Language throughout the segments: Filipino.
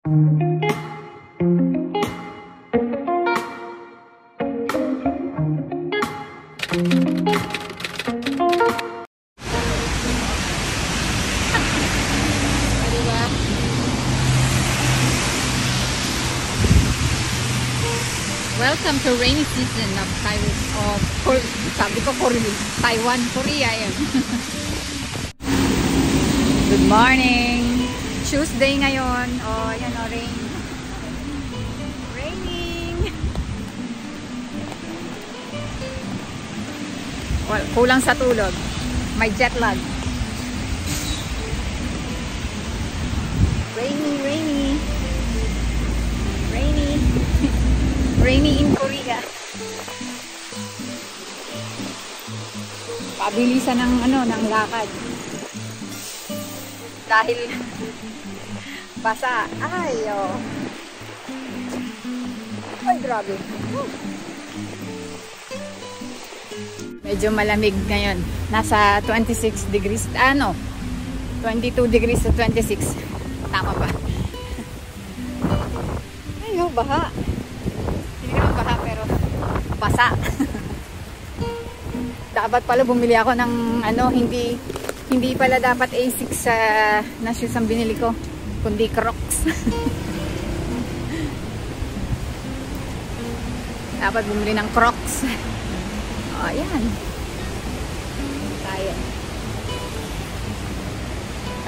Welcome to rainy season of Taiwan, Korea. Good morning. Tuesday ngayon. Oh, yan o, rain. Raining. Well, kulang sa tulog. May jet lag. Rainy, rainy. Rainy. Rainy in Korea. Pabilisan ng ng lakad. Dahil basa. Ay, oh. Ay, grabe. Medyo malamig ngayon. Nasa 26 degrees. 22 degrees to 26. Tama ba? Ay, oh, baha. Baha pero basa. Dapat pala bumili ako ng hindi pala dapat Asics na shoes ang binili ko, kundi Crocs. Dapat bumili ng Crocs. Oh, ayan. Kaya.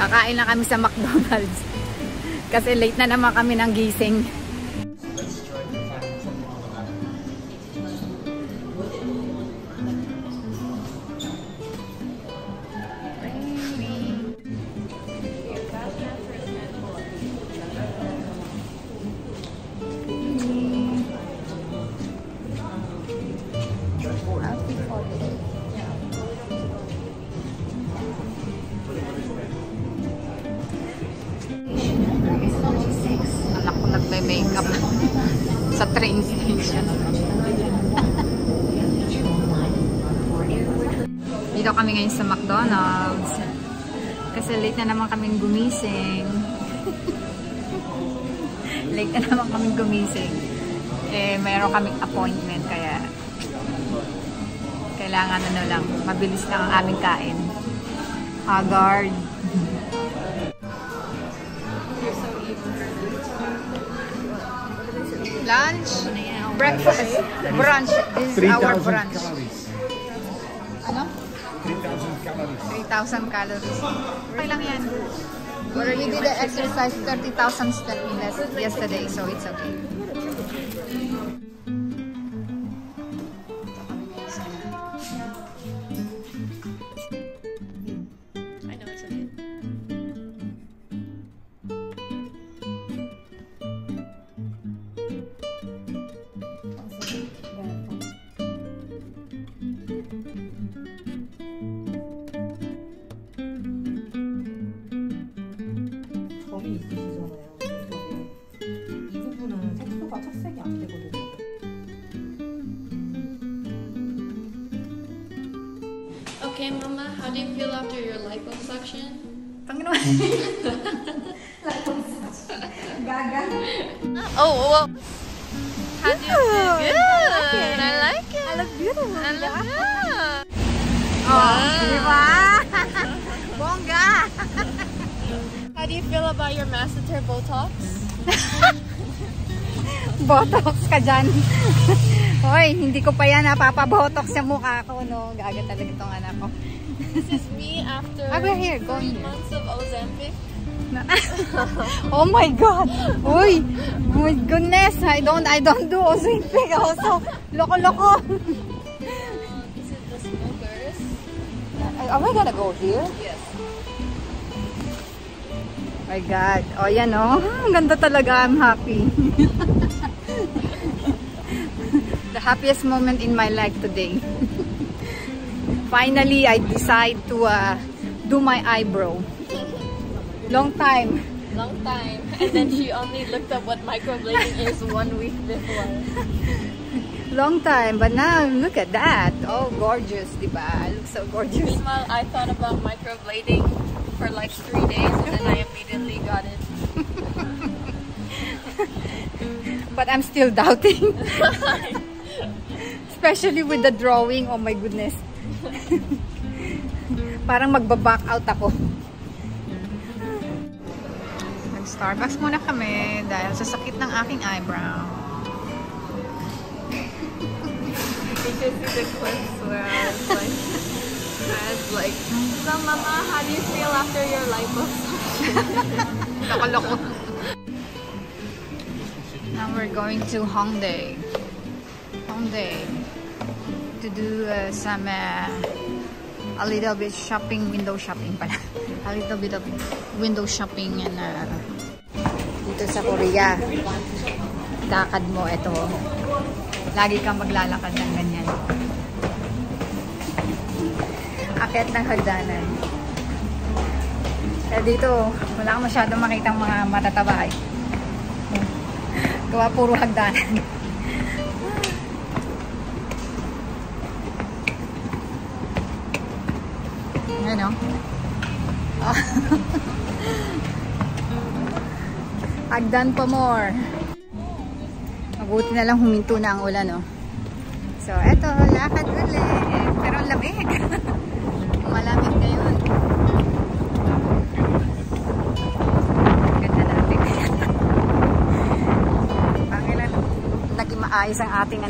Kakain na kami sa McDonald's. Kasi late na naman kami ng gising. Makeup sa train station. Dito kami ngayon sa McDonald's kasi late na naman kaming gumising. Late na naman kaming gumising. Mayroon kaming appointment kaya kailangan lang, mabilis lang ang aming kain. Haggard. Lunch, breakfast, brunch. This is our brunch. Ano? 3,000 calories. 3,000 calories. Okay lang yan. But you did the exercise 30,000 steps yesterday, so it's okay. Okay, Mama, how do you feel after your liposuction? Tangin naman. Gaga. Oh, well. How do you feel? Good. I like it. I look beautiful. I look good. Oh, diba? Bongga. How do you feel about your masseter Botox? Botox ka dyan. Hoy, hindi ko pa yan napapabotox sa mukha ko, no? Gaga talaga itong anak ko. This is me after here, 3 months of Ozempic. Oh my God! Uy! Oh my goodness! I don't do Ozempic also. Loko-loko! This is the smokers. Are we gonna go here? Yes. My God! Oh, yan, oh. Ang ganda talaga. I'm happy. The happiest moment in my life today. Finally, I decide to do my eyebrow. Long time. Long time. And then she only looked up what microblading is 1 week before. Long time, but now look at that. Oh, gorgeous, diba? I look so gorgeous. Meanwhile, I thought about microblading for like 3 days and then I immediately got it. But I'm still doubting. Especially with the drawing. Oh my goodness. Parang magba-back out ako. Nag-Starbucks muna kami dahil sa sakit ng aking eyebrow. You can see the clips where I was like, so Mama, how do you feel after your liposuction? Loko-loko. Now we're going to Hongdae. Hongdae. To do some a little bit shopping, window shopping pala. A little bit of window shopping and dito sa Korea. Lakad mo, ito. Lagi kang maglalakad ng ganyan. Akyat ng hagdanan. Kaya dito, wala kang masyadong makitang mga matataba. Gawa puro hagdanan. Ano? Hagdan pa more. Mabuti na lang huminto na ang ulan, no? So, eto, lakad ulit. Pero lamig. Malamig ngayon. Ganda natin. Pangilan, naging maayos ang ating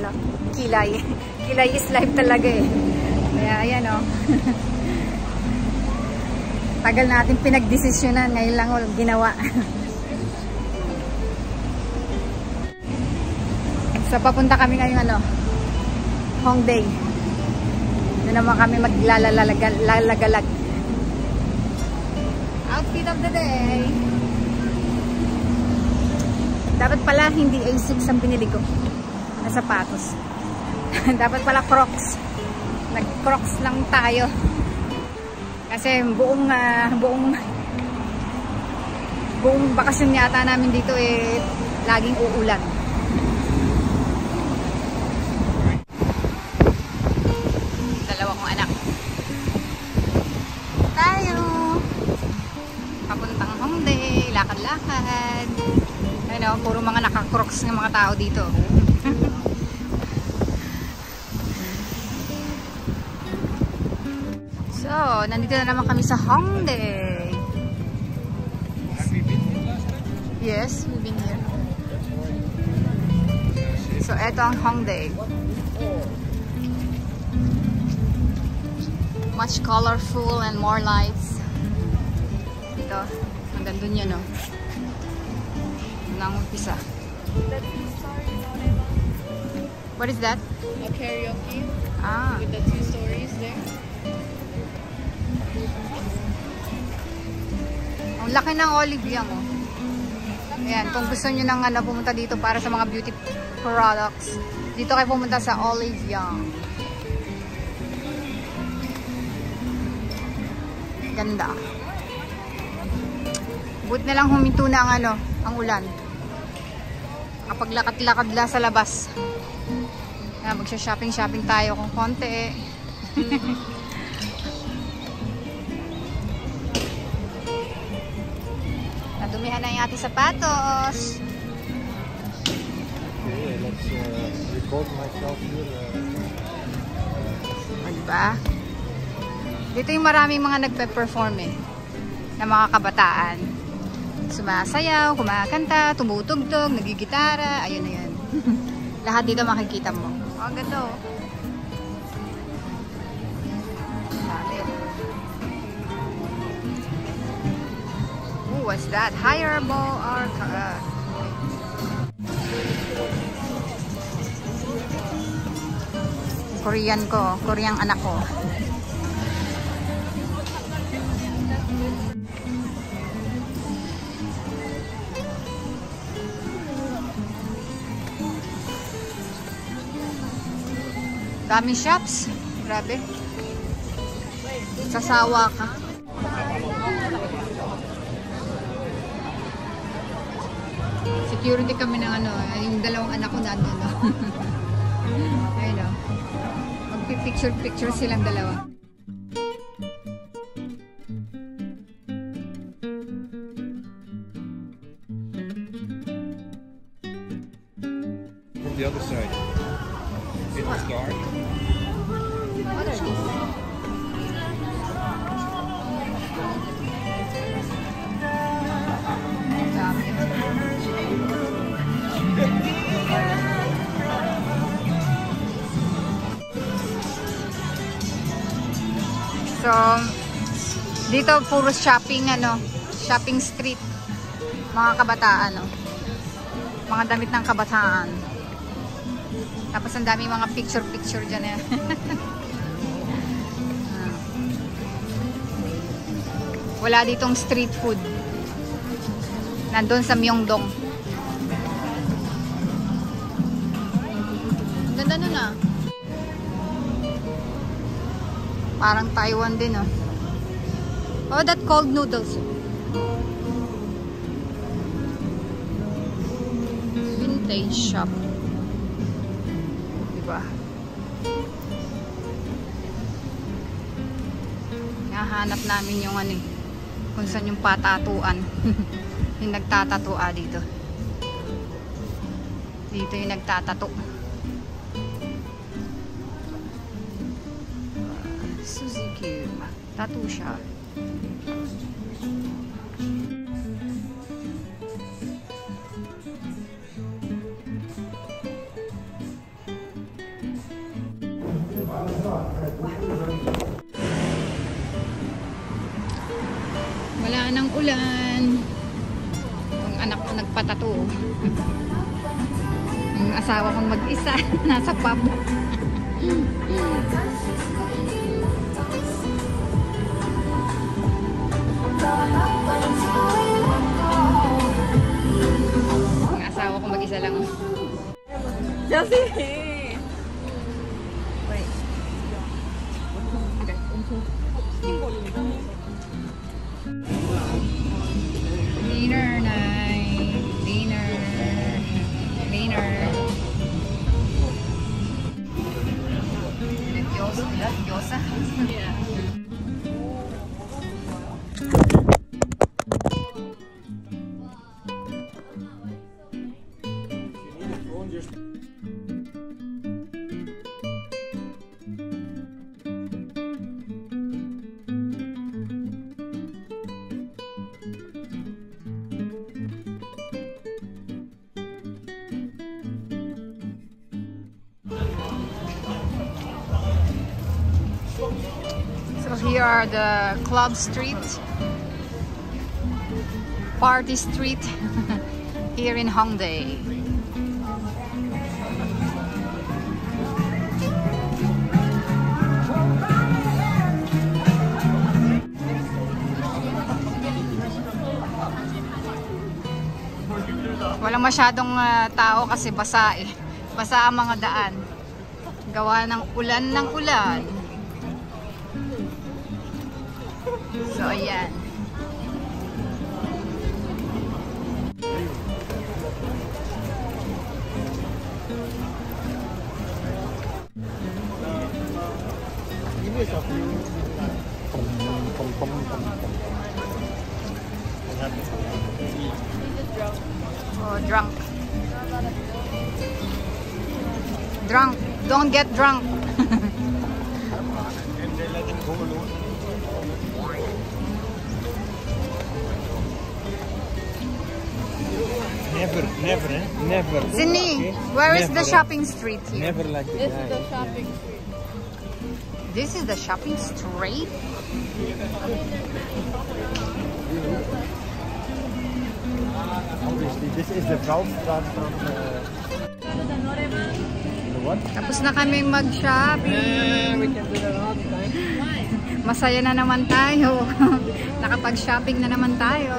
kilay. Kilay is life talaga eh. Kaya, ayan, no? Tagal natin pinagdesisyonan, ngayon lang ginawa. So papunta kami ngayong Hongdae. Doon naman kami maglalagalag. Outfit of the day. Dapat pala hindi A6 ang binili ko na sapatos. Dapat pala Crocs. Nag-Crocs lang tayo. Kasi buong bakasyon yata namin dito laging uulan. Dalawa kong anak. Tayo. Papuntang Hongdae, lakad-lakad. Ayun, puro mga naka-Crocs ng mga tao dito. So, nandito na naman kami sa Hongdae. Have we been here last time? Yes, we've been here. So, eto ang Hongdae. Much colorful and more lights. Ito, hanggang dun yun, no? Nang umpisa. That's the story about it. What is that? A karaoke with the 2 stories there. Ang laki ng Olive Young, oh. Ayan, kung gusto nyo nang pumunta dito para sa mga beauty products, dito kayo pumunta sa Olive Young. Ganda. Buti na lang huminto na ang ulan. Kapag lakad-lakad la sa labas. Ayan, magsha-shopping tayo kung konti. Nadumihan na yung ating sapatos. Okay, let's record myself here. Diba? Dito yung maraming mga nagpe-perform na mga kabataan. Sumasayaw, kumakanta, tumutugtog, nagigitara, ayun na yun. Lahat dito makikita mo. Oh, ang ganda, oh. What's that? Hireable or Korean ko, Koreang anak ko. Daming shops. Grabe. Sasawa ka. Security kami ng yung dalawang anak ko nandun. Ayun, oh. Magpipicture silang dalawa. the other side. It was dark. What are these? Dami. So, dito puro shopping, shopping street. Mga kabataan, mga damit ng kabataan. Tapos ang dami mga picture-picture dyan. Wala ditong street food. Nandun sa Myeongdong. Ang ganda nun ah. Parang Taiwan din oh. Oh, that cold noodles. Vintage shop. Diba? Nahanap namin yung kung saan yung patatuan. Yung nagtatatua dito. Dito yung nagtatato. Suzuki. Tattoo shop. Wala nang ulan. Yung anak ko nagpatato. Yung asawa kong mag-isa nasa pub. Yung asawa kong mag-isa lang. Josie! Wait. Okay. Dinner night. Dinner. Gyoza. Yeah. So here are the club street, party street here in Hongdae. Walang masyadong tao kasi basa eh. Basa ang mga daan. Gawa ng ulan ng ulan. So, ayan. Oh, drunk. Drunk. Don't get drunk. And they let him go alone. Never, never. Sydney, where is the shopping street here? Never like This is the shopping street. This is the shopping street? Obviously, this is the Vrouwstraat from the what? Tapos na kami mag-shopping. We can do that all the time. Masaya na naman tayo. Nakapag-shopping na naman tayo.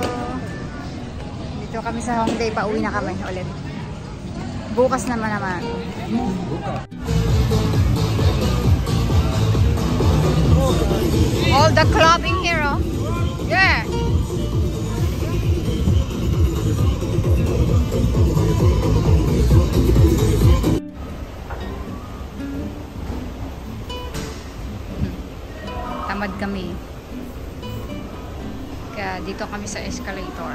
Dito kami sa Hongdae, pauwi na kami ulit. Bukas naman. All the clubbing here, oh. Yeah. Tamad kami. Kaya dito kami sa escalator.